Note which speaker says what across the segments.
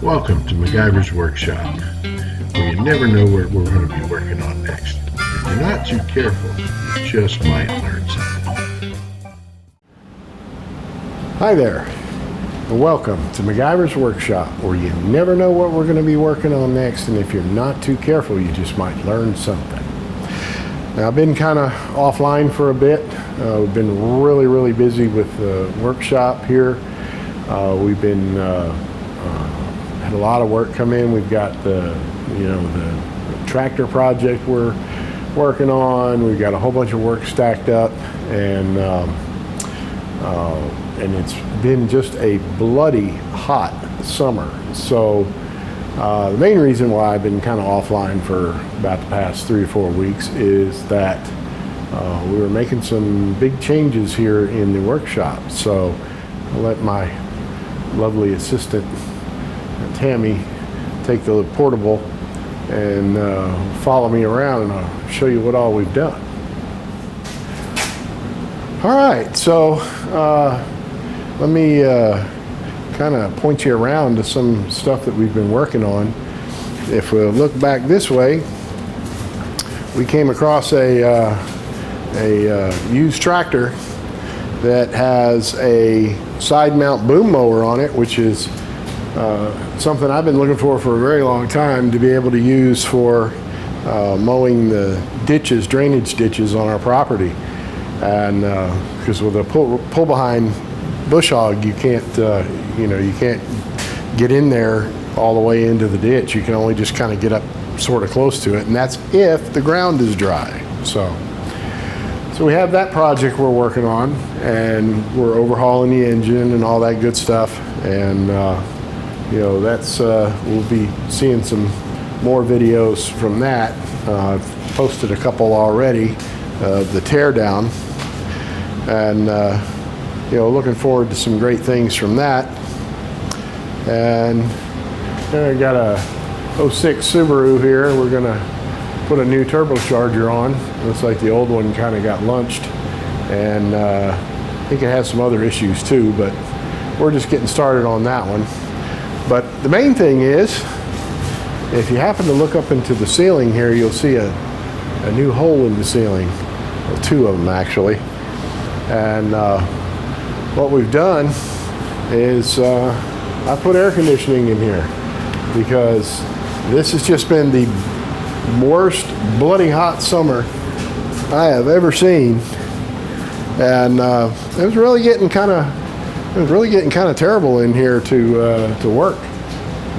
Speaker 1: Welcome to MacGyver's Workshop, where you never know what we're going to be working on next. If you're not too careful, you just might learn something.
Speaker 2: Hi there, and welcome to MacGyver's Workshop, where you never know what we're going to be working on next, and if you're not too careful, you just might learn something. Now, I've been kind of offline for a bit. We've been really busy with the workshop here. We've been had a lot of work come in. We've got the tractor project we're working on. We've got a whole bunch of work stacked up, and it's been just a bloody hot summer. So the main reason why I've been kind of offline for about the past 3 or 4 weeks is that we were making some big changes here in the workshop. So I'll let my lovely assistant Tammy take the portable and follow me around, and I'll show you what all we've done. All right, so let me kind of point you around to some stuff that we've been working on. If we look back this way, we came across a used tractor that has a side mount boom mower on it, which is something I've been looking for a very long time to be able to use for mowing the ditches, drainage ditches on our property. And because with a pull behind bush hog, you can't you can't get in there all the way into the ditch. You can only just kind of get up sort of close to it, and that's if the ground is dry. So we have that project we're working on, and we're overhauling the engine and all that good stuff. And that's we'll be seeing some more videos from that. I've posted a couple already of the teardown, and looking forward to some great things from that. And I got a 06 Subaru here. We're gonna put a new turbocharger on. Looks like the old one kind of got lunched, and I think it has some other issues too, but we're just getting started on that one. But the main thing is, if you happen to look up into the ceiling here, you'll see a new hole in the ceiling. Well, 2 of them actually. And what we've done is I put air conditioning in here, because this has just been the worst bloody hot summer I have ever seen, and it was really getting kind of terrible in here to work.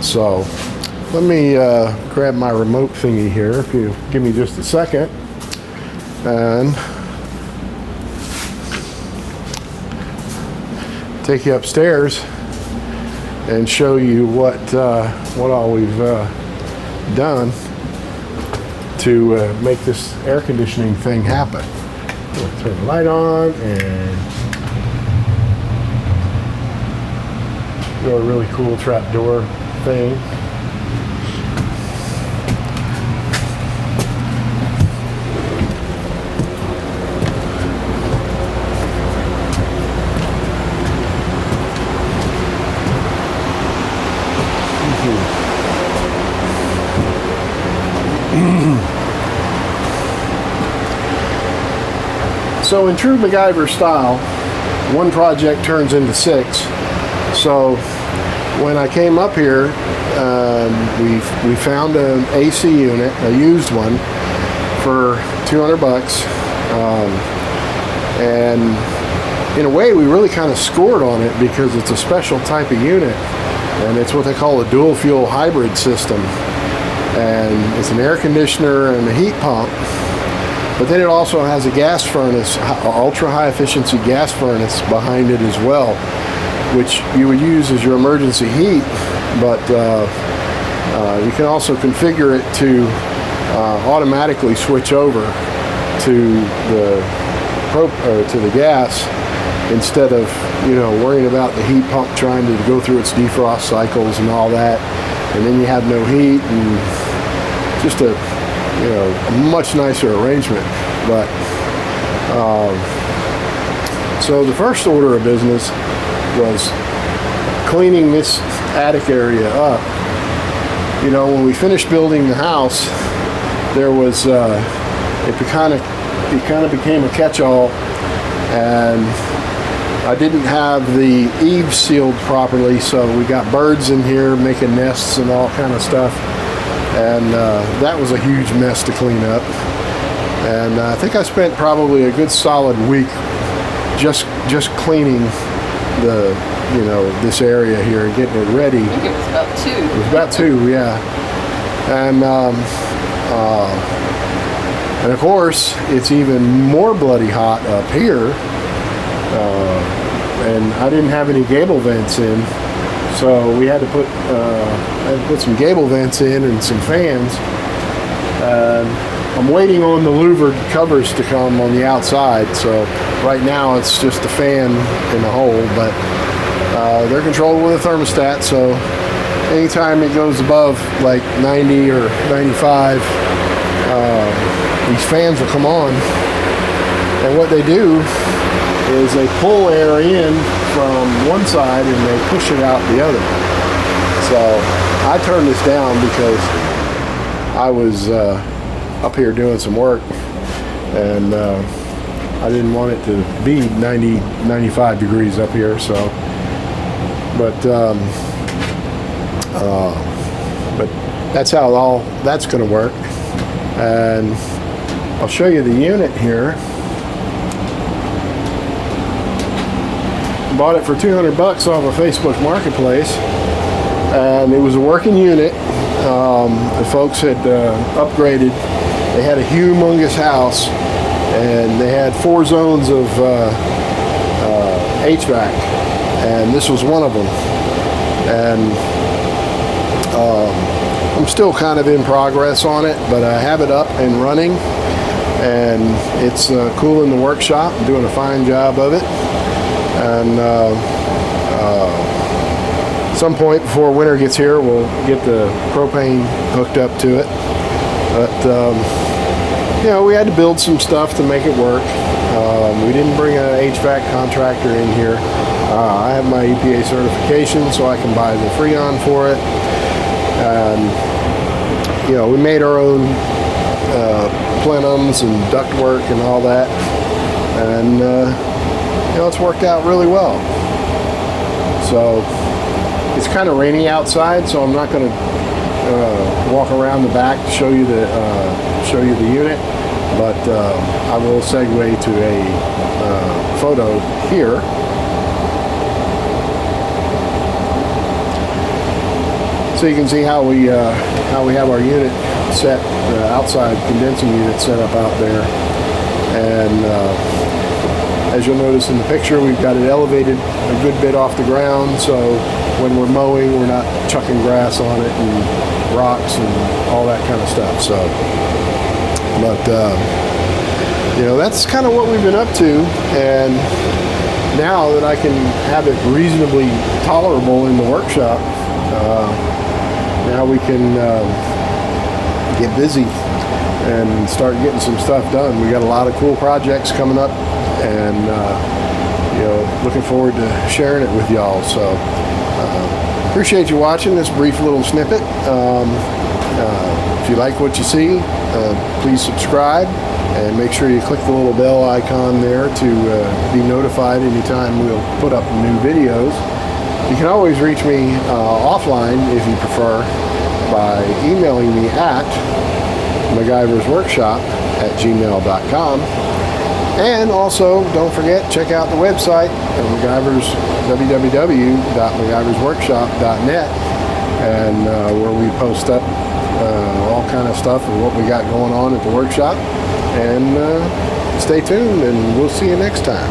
Speaker 2: So let me grab my remote thingy here, if you give me just a second, and take you upstairs and show you what all we've done to make this air conditioning thing happen. We'll turn the light on and do a really cool trap door thing. So in true MacGyver style, one project turns into 6. So when I came up here, we found an AC unit, a used one, for $200, and in a way we really kind of scored on it, because it's a special type of unit, and it's what they call a dual fuel hybrid system, and it's an air conditioner and a heat pump. But then it also has a gas furnace, ultra high efficiency gas furnace behind it as well, which you would use as your emergency heat. But you can also configure it to automatically switch over to the gas, instead of worrying about the heat pump trying to go through its defrost cycles and all that, and then you have no heat, and just a much nicer arrangement. But so the first order of business was cleaning this attic area up. You know, when we finished building the house, there was it kind of became a catch-all, and I didn't have the eaves sealed properly, so we got birds in here making nests and all kind of stuff, and that was a huge mess to clean up. And I think I spent probably a good solid week just cleaning the, you know, this area here and getting it ready.
Speaker 3: I think it was about 2.
Speaker 2: It was about 2, yeah. And of course, it's even more bloody hot up here. And I didn't have any gable vents in, so we had to put some gable vents in and some fans. I'm waiting on the louvered covers to come on the outside, so right now it's just a fan in the hole, but they're controlled with a thermostat, so anytime it goes above like 90 or 95, these fans will come on. And what they do is they pull air in from one side and they push it out the other. So I turned this down because I was up here doing some work, and I didn't want it to be 90, 95 degrees up here. So, but that's how all that's going to work. And I'll show you the unit here. Bought it for $200 off of Facebook Marketplace, and it was a working unit. The folks had upgraded. They had a humongous house, and they had 4 zones of HVAC, and this was one of them. And I'm still kind of in progress on it, but I have it up and running, and it's cool in the workshop. I'm doing a fine job of it. And some point before winter gets here, we'll get the propane hooked up to it. But you know, we had to build some stuff to make it work. We didn't bring an HVAC contractor in here. I have my EPA certification, so I can buy the Freon for it. And you know, we made our own plenums and ductwork and all that, and you know, it's worked out really well. So it's kind of rainy outside, so I'm not going to walk around the back to show you the unit, but I will segue to a photo here. So you can see how we have our unit set, the outside condensing unit set up out there, and as you'll notice in the picture, we've got it elevated a good bit off the ground, so when we're mowing, we're not chucking grass on it and rocks and all that kind of stuff. So, but you know, that's kind of what we've been up to, and now that I can have it reasonably tolerable in the workshop, now we can get busy and start getting some stuff done. We got a lot of cool projects coming up, and you know, looking forward to sharing it with y'all. So appreciate you watching this brief little snippet. If you like what you see, please subscribe and make sure you click the little bell icon there to be notified anytime we'll put up new videos. You can always reach me offline if you prefer by emailing me at MacGyversWorkshop@gmail.com. And also, don't forget, check out the website at www.MacGyversWorkshop.net, and where we post up all kind of stuff and what we got going on at the workshop. And stay tuned, and we'll see you next time.